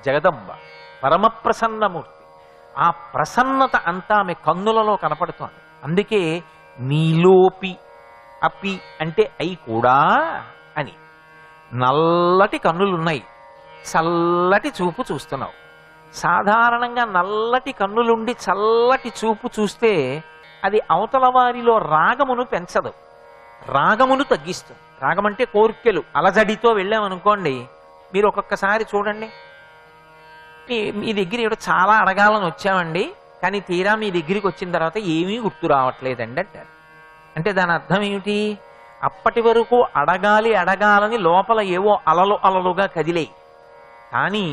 జగదంబ, పరమ ప్రసన్నమూర్తి. ఆ ప్రసన్నత అంతా ఆమె కన్నులలో కనపడుతోంది. అందుకే నీలోపి, అపి అంటే అయి కూడా అని. నల్లటి కన్నులున్నాయి, చల్లటి చూపు చూస్తున్నావు. సాధారణంగా నల్లటి కన్నులుండి చల్లటి చూపు చూస్తే అది అవతల వారిలో రాగమును పెంచదు, రాగమును తగ్గిస్తుంది. రాగం అంటే కోర్కెలు, అలజడితో వెళ్ళామనుకోండి. మీరు ఒక్కొక్కసారి చూడండి, మీ దగ్గర ఏదో చాలా అడగాలని వచ్చామండి, కానీ తీరా మీ దగ్గరికి వచ్చిన తర్వాత ఏమీ గుర్తు రావట్లేదండి అంటారు. అంటే దాని అర్థం ఏమిటి? అప్పటి వరకు అడగాలని లోపల ఏవో అలలుగా కదిలేయి. కానీ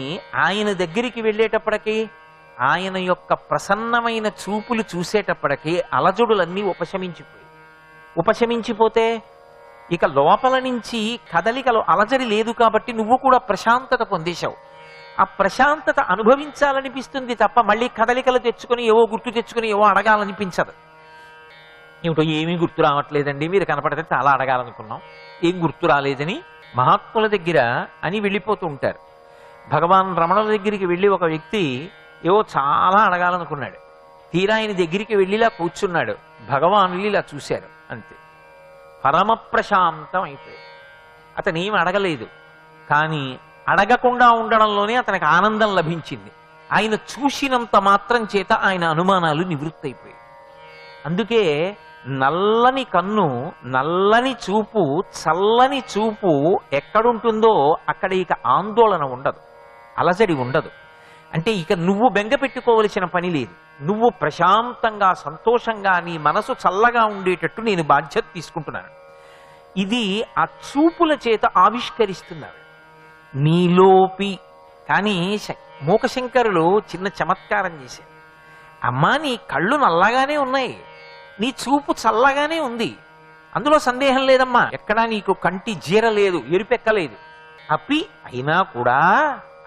ఆయన దగ్గరికి వెళ్ళేటప్పటికీ, ఆయన యొక్క ప్రసన్నమైన చూపులు చూసేటప్పటికీ అలజడులన్నీ ఉపశమించిపోతే ఇక లోపల నుంచి కదలికలు అలజడి లేదు. కాబట్టి నువ్వు కూడా ప్రశాంతత పొందేశావు. ఆ ప్రశాంతత అనుభవించాలనిపిస్తుంది తప్ప మళ్ళీ కదలికలు తెచ్చుకొని ఏవో గుర్తు తెచ్చుకొని ఏవో అడగాలనిపించదు. ఏమిటో ఏమీ గుర్తు రావట్లేదండి, మీరు కనపడితే చాలా అడగాలనుకున్నాం, ఏం గుర్తు రాలేదని మహాత్ముల దగ్గర అని వెళ్ళిపోతూ ఉంటారు. భగవాన్ రమణుల దగ్గరికి వెళ్ళి ఒక వ్యక్తి ఏవో చాలా అడగాలనుకున్నాడు. తీరా ఆయన దగ్గరికి వెళ్ళిలా కూర్చున్నాడు. భగవానులు ఇలా చూశారు, అంతే, పరమ ప్రశాంతం అయిపోయాడు. అతను ఏమి అడగలేదు, కానీ అడగకుండా ఉండడంలోనే అతనికి ఆనందం లభించింది. ఆయన చూసినంత మాత్రం చేత ఆయన అనుమానాలు నివృత్తి అయిపోయాయి. అందుకే నల్లని కన్ను, నల్లని చూపు, చల్లని చూపు ఎక్కడుంటుందో అక్కడ ఇక ఆందోళన ఉండదు, అలజడి ఉండదు. అంటే ఇక నువ్వు బెంగ పెట్టుకోవలసిన పని లేదు. నువ్వు ప్రశాంతంగా సంతోషంగా నీ మనసు చల్లగా ఉండేటట్టు నేను బాధ్యత తీసుకుంటున్నాను. ఇది ఆ చూపుల చేత ఆవిష్కరిస్తున్నారు. నీలోపి. కానీ మూకశంకరులు చిన్న చమత్కారం చేశారు. అమ్మా, నీ కళ్ళు నల్లగానే ఉన్నాయి, నీ చూపు చల్లగానే ఉంది, అందులో సందేహం లేదమ్మా, ఎక్కడా నీకు కంటి జీర లేదు, ఎరుపెక్కలేదు. అపి అయినా కూడా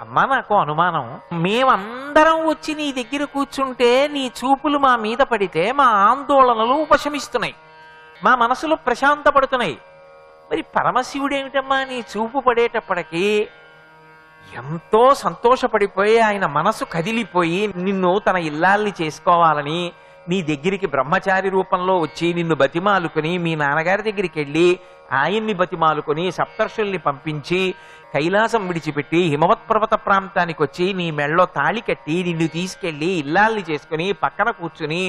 అమ్మా నాకు అనుమానం, మేమందరం వచ్చి నీ దగ్గర కూర్చుంటే నీ చూపులు మా మీద పడితే మా ఆందోళనలు ఉపశమిస్తున్నాయి, మా మనసులు ప్రశాంతపడుతున్నాయి. మరి పరమశివుడేమిటమ్మా నీ చూపు పడేటప్పటికీ ఎంతో సంతోషపడిపోయి ఆయన మనసు కదిలిపోయి నిన్ను తన ఇల్లాల్ని చేసుకోవాలని నీ దగ్గరికి బ్రహ్మచారి రూపంలో వచ్చి నిన్ను బతిమాలుకుని మీ నాన్నగారి దగ్గరికి వెళ్ళి ఆయన్ని బతిమాలుకుని సప్తర్షుల్ని పంపించి కైలాసం విడిచిపెట్టి హిమవత్ పర్వత ప్రాంతానికి వచ్చి నీ మెళ్ళలో తాళి కట్టి నిన్ను తీసుకెళ్లి ఇల్లాల్ని చేసుకుని పక్కన కూర్చుని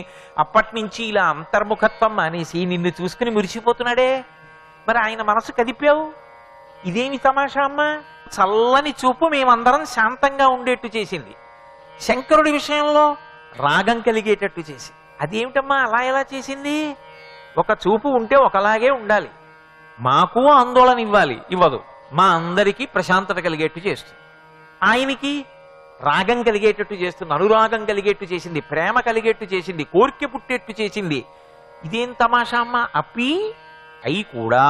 అప్పటి నుంచి ఇలా అంతర్ముఖత్వం మానేసి నిన్ను చూసుకుని మురిసిపోతున్నాడే. మరి ఆయన మనసు కదిపావు, ఇదేమి తమాషా అమ్మా? చల్లని చూపు మేమందరం శాంతంగా ఉండేట్టు చేసింది. శంకరుడి విషయంలో రాగం కలిగేటట్టు చేసింది. అదేమిటమ్మా అలా ఎలా చేసింది? ఒక చూపు ఉంటే ఒకలాగే ఉండాలి, మాకు ఆందోళన ఇవ్వదు, మా అందరికీ ప్రశాంతత కలిగేట్టు చేస్తుంది. ఆయనకి రాగం కలిగేటట్టు చేస్తుంది, అనురాగం కలిగేట్టు చేసింది, ప్రేమ కలిగేట్టు చేసింది, కోరిక పుట్టేట్టు చేసింది. ఇదేం తమాషా అమ్మా? అపి అయి కూడా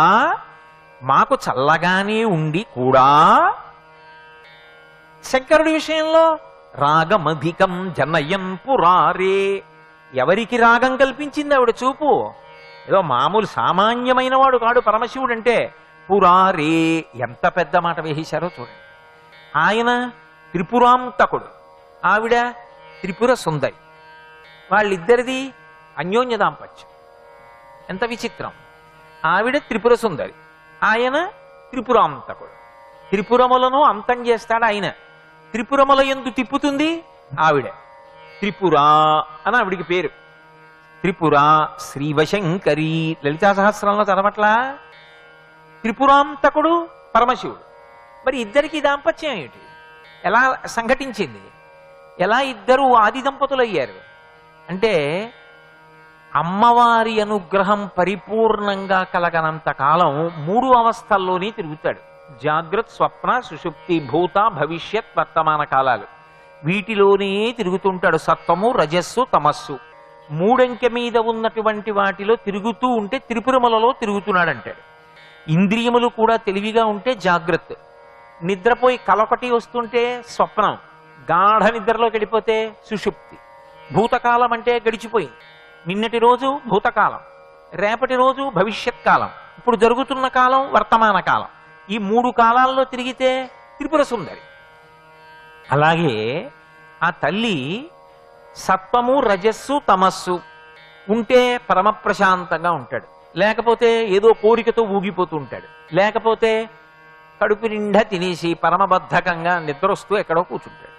మాకు చల్లగానే ఉండి కూడా. శంకరుడి విషయంలో రాగమధికం జనయం పురారే. ఎవరికి రాగం కల్పించింది ఆవిడ చూపు? ఏదో మామూలు సామాన్యమైన వాడు కాడు పరమశివుడు అంటే. పురారే, ఎంత పెద్ద మాట వేసేశారో చూడండి. ఆయన త్రిపురాంతకుడు, ఆవిడ త్రిపుర సుందరి. వాళ్ళిద్దరిది అన్యోన్య దాంపత్యం. ఎంత విచిత్రం! ఆవిడ త్రిపుర సుందరి, ఆయన త్రిపురాంతకుడు. త్రిపురములను అంతం చేస్తాడు ఆయన. త్రిపురముల యందు తిప్పుతుంది ఆవిడ. త్రిపుర అని ఆవిడికి పేరు. త్రిపుర శ్రీవశంకరి. లలితా సహస్రంలో చదవట్లా? త్రిపురాంతకుడు పరమశివుడు. మరి ఇద్దరికి దాంపత్యం ఏమిటి? ఎలా సంఘటించింది? ఎలా ఇద్దరు ఆది దంపతులయ్యారు? అంటే అమ్మవారి అనుగ్రహం పరిపూర్ణంగా కలగనంత కాలం మూడు అవస్థల్లోనే తిరుగుతాడు. జాగ్రత్త, స్వప్న, సుషుప్తి, భూత, భవిష్యత్, వర్తమాన కాలాలు. వీటిలోనే తిరుగుతుంటాడు. సత్వము, రజస్సు, తమస్సు మూడంకె మీద ఉన్నటువంటి వాటిలో తిరుగుతూ ఉంటే త్రిపురములలో తిరుగుతున్నాడంటాడు. ఇంద్రియములు కూడా తెలివిగా ఉంటే జాగ్రత్త, నిద్రపోయి కలొకటి వస్తుంటే స్వప్నం, గాఢ నిద్రలోకి వెళ్ళిపోతే సుషుప్తి. భూతకాలం అంటే గడిచిపోయింది, నిన్నటి రోజు భూతకాలం, రేపటి రోజు భవిష్యత్ కాలం, ఇప్పుడు జరుగుతున్న కాలం వర్తమాన కాలం. ఈ మూడు కాలాల్లో తిరిగితే త్రిపుర సుందరి. అలాగే ఆ తల్లి సత్వము రజస్సు తమస్సు ఉంటే పరమ ప్రశాంతంగా ఉంటాడు, లేకపోతే ఏదో కోరికతో ఊగిపోతూ ఉంటాడు, లేకపోతే కడుపు నిండా తినేసి పరమబద్ధకంగా నిద్రొస్తూ ఎక్కడో కూర్చుంటాడు,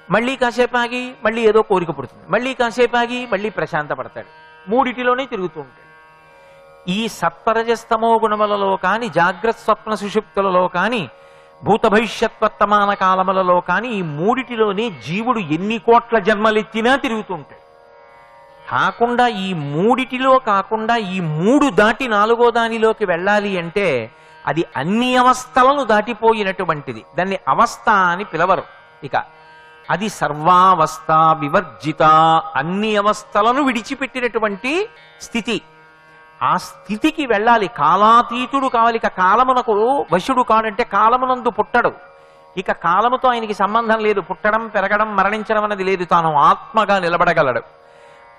మళ్ళీ కాసేపు ఆగి మళ్ళీ ఏదో కోరిక పుడుతుంది, మళ్ళీ కాసేపు ఆగి మళ్ళీ ప్రశాంత పడతాడు. మూడిటిలోనే తిరుగుతూ ఉంటాడు. ఈ సత్వరజస్తమో గుణములలో కాని, జాగ్రత్త స్వప్న సుషుప్తులలో కాని, భూత భవిష్యత్వర్తమాన కాలములలో కాని ఈ మూడిటిలోనే జీవుడు ఎన్ని కోట్ల జన్మలెత్తినా తిరుగుతూ ఉంటాడు. కాకుండా ఈ మూడిటిలో కాకుండా ఈ మూడు దాటి నాలుగో దానిలోకి వెళ్ళాలి అంటే అది అన్ని అవస్థలను దాటిపోయినటువంటిది. దాన్ని అవస్థ అని పిలవరు. ఇక అది సర్వావస్థ వివర్జిత, అన్ని అవస్థలను విడిచిపెట్టినటువంటి స్థితి. ఆ స్థితికి వెళ్ళాలి. కాలాతీతుడు కావాలి. ఇక కాలమునకు వశుడు కాడంటే కాలమునందు పుట్టడు. ఇక కాలముతో ఆయనకి సంబంధం లేదు. పుట్టడం, పెరగడం, మరణించడం అన్నది లేదు. తాను ఆత్మగా నిలబడగలడు.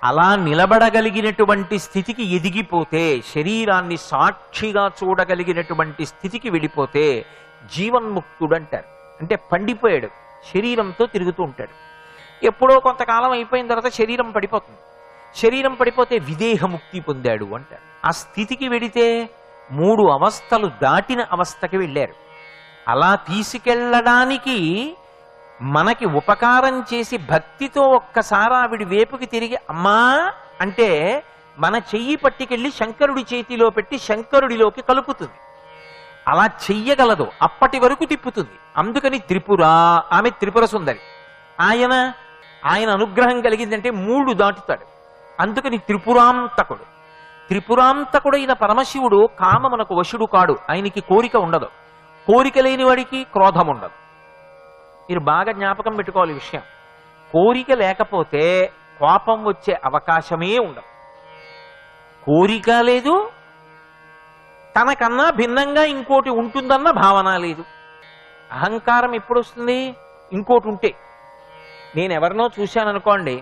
అలా నిలబడగలిగినటువంటి స్థితికి ఎదిగిపోతే, శరీరాన్ని సాక్షిగా చూడగలిగినటువంటి స్థితికి వెళ్ళిపోతే జీవన్ముక్తుడు అంటారు. అంటే పండిపోయాడు, శరీరంతో తిరుగుతూ ఉంటాడు. ఎప్పుడో కొంతకాలం అయిపోయిన తర్వాత శరీరం పడిపోతుంది. శరీరం పడిపోతే విదేహముక్తి పొందాడు అంటారు. ఆ స్థితికి వెడితే మూడు అవస్థలు దాటిన అవస్థకి వెళ్ళారు. అలా తీసుకెళ్ళడానికి మనకి ఉపకారం చేసి భక్తితో ఒక్కసారి ఆవిడి వేపుకి తిరిగి అమ్మా అంటే మన చెయ్యి పట్టుకెళ్ళి శంకరుడి చేతిలో పెట్టి శంకరుడిలోకి కలుపుతుంది. అలా చెయ్యగలదు, అప్పటి వరకు తిప్పుతుంది. అందుకని త్రిపుర, ఆమె త్రిపుర సుందరి. ఆయన అనుగ్రహం కలిగిందంటే మూడు దాటుతాడు. అందుకని త్రిపురాంతకుడు. త్రిపురాంతకుడైన పరమశివుడు కామమునకు వశుడు కాడు. ఆయనకి కోరిక ఉండదు. కోరిక లేని వాడికి క్రోధం ఉండదు. మీరు బాగా జ్ఞాపకం పెట్టుకోవాలి విషయం. కోరిక లేకపోతే కోపం వచ్చే అవకాశమే ఉండదు. కోరిక లేదు, తనకన్నా భిన్నంగా ఇంకోటి ఉంటుందన్న భావన లేదు. అహంకారం ఎప్పుడు వస్తుంది? ఇంకోటి ఉంటే. నేను ఎవరినో చూశాను అనుకోండి,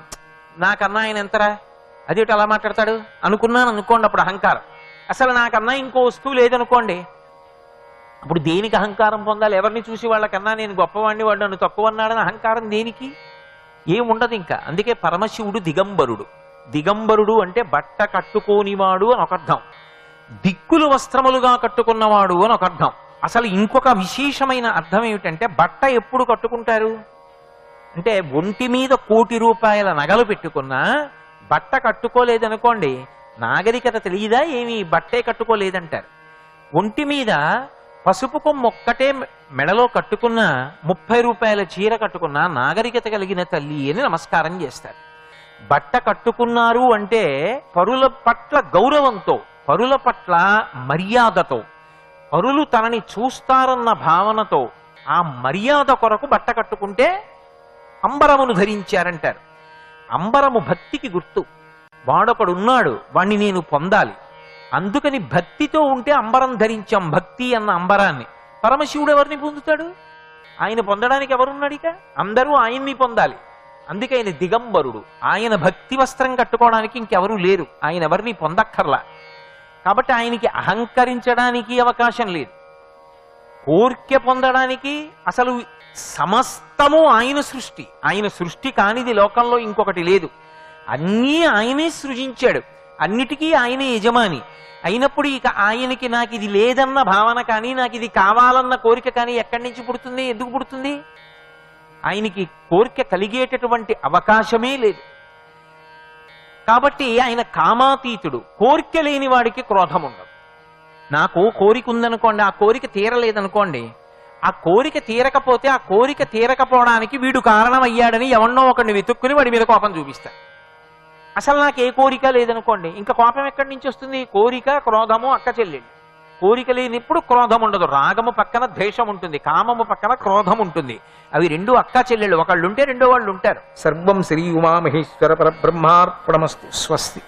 నాకన్నా ఆయన ఎంతరా, అదేంటి అలా మాట్లాడతాడు అనుకున్నాను అనుకోండి, అప్పుడు అహంకారం. అసలు నాకన్నా ఇంకో వస్తువు లేదనుకోండి, అప్పుడు దేనికి అహంకారం పొందాలి? ఎవరిని చూసి వాళ్ళకన్నా నేను గొప్పవాడిని, వాడు నన్ను తక్కువ అన్నాడని అహంకారం దేనికి? ఏముండదు ఇంకా. అందుకే పరమశివుడు దిగంబరుడు. దిగంబరుడు అంటే బట్ట కట్టుకోనివాడు అని ఒక అర్థం, దిక్కులు వస్త్రములుగా కట్టుకున్నవాడు అని ఒక అర్థం. అసలు ఇంకొక విశేషమైన అర్థం ఏమిటంటే, బట్ట ఎప్పుడు కట్టుకుంటారు అంటే ఒంటి మీద 1 కోటి రూపాయల నగలు పెట్టుకున్నా బట్ట కట్టుకోలేదనుకోండి, నాగరికత తెలియదా ఏమి, బట్టే కట్టుకోలేదంటారు. ఒంటి మీద పసుపు కొమ్ము ఒక్కటే మెడలో కట్టుకున్న 30 రూపాయల చీర కట్టుకున్న నాగరికత కలిగిన తల్లి అని నమస్కారం చేస్తారు. బట్ట కట్టుకున్నారు అంటే పరుల పట్ల గౌరవంతో, పరుల పట్ల మర్యాదతో, పరులు తనని చూస్తారన్న భావనతో ఆ మర్యాద కొరకు బట్ట కట్టుకుంటే అంబరమును ధరించారంటారు. అంబరము భక్తికి గుర్తు. వాడొకడున్నాడు, వాణ్ణి నేను పొందాలి, అందుకని భక్తితో ఉంటే అంబరం ధరించాం, భక్తి అన్న అంబరాన్ని. పరమశివుడు ఎవరిని పొందుతాడు? ఆయన పొందడానికి ఎవరున్నాడు? ఇక అందరూ ఆయన్ని పొందాలి. అందుకే ఆయన దిగంబరుడు. ఆయన భక్తి వస్త్రం కట్టుకోవడానికి ఇంకెవరూ లేరు. ఆయన ఎవరిని పొందక్కర్లా. కాబట్టి ఆయనకి అహంకరించడానికి అవకాశం లేదు. కోర్కె పొందడానికి అసలు సమస్తము ఆయన సృష్టి. ఆయన సృష్టి కానిది లోకంలో ఇంకొకటి లేదు. అన్నీ ఆయనే సృజించాడు. అన్నిటికీ ఆయనే యజమాని అయినప్పుడు ఇక ఆయనకి నాకు ఇది లేదన్న భావన కానీ, నాకు ఇది కావాలన్న కోరిక కానీ ఎక్కడి నుంచి పుడుతుంది? ఎందుకు పుడుతుంది? ఆయనకి కోరిక కలిగేటటువంటి అవకాశమే లేదు. కాబట్టి ఆయన కామాతీతుడు. కోరిక లేని వాడికి క్రోధం ఉండదు. నాకు కోరిక ఉందనుకోండి, ఆ కోరిక తీరలేదనుకోండి, ఆ కోరిక తీరకపోతే ఆ కోరిక తీరకపోవడానికి వీడు కారణమయ్యాడని ఎవన్నో ఒకడిని వెతుక్కుని వాడి మీద కోపం చూపిస్తాడు. అసలు నాకు ఏ కోరిక లేదనుకోండి, ఇంకా కోపం ఎక్కడి నుంచి వస్తుంది? కోరిక క్రోధము అక్క చెల్లెళ్ళు. కోరిక లేనిప్పుడు క్రోధం ఉండదు. రాగము పక్కన ద్వేషం ఉంటుంది, కామము పక్కన క్రోధం ఉంటుంది. అవి రెండు అక్క చెల్లెళ్ళు. ఒకళ్ళు ఉంటే రెండో వాళ్ళు ఉంటారు. సర్వం శ్రీ ఉమామహేశ్వర పరబ్రహ్మార్పణమస్తు. స్వస్తి.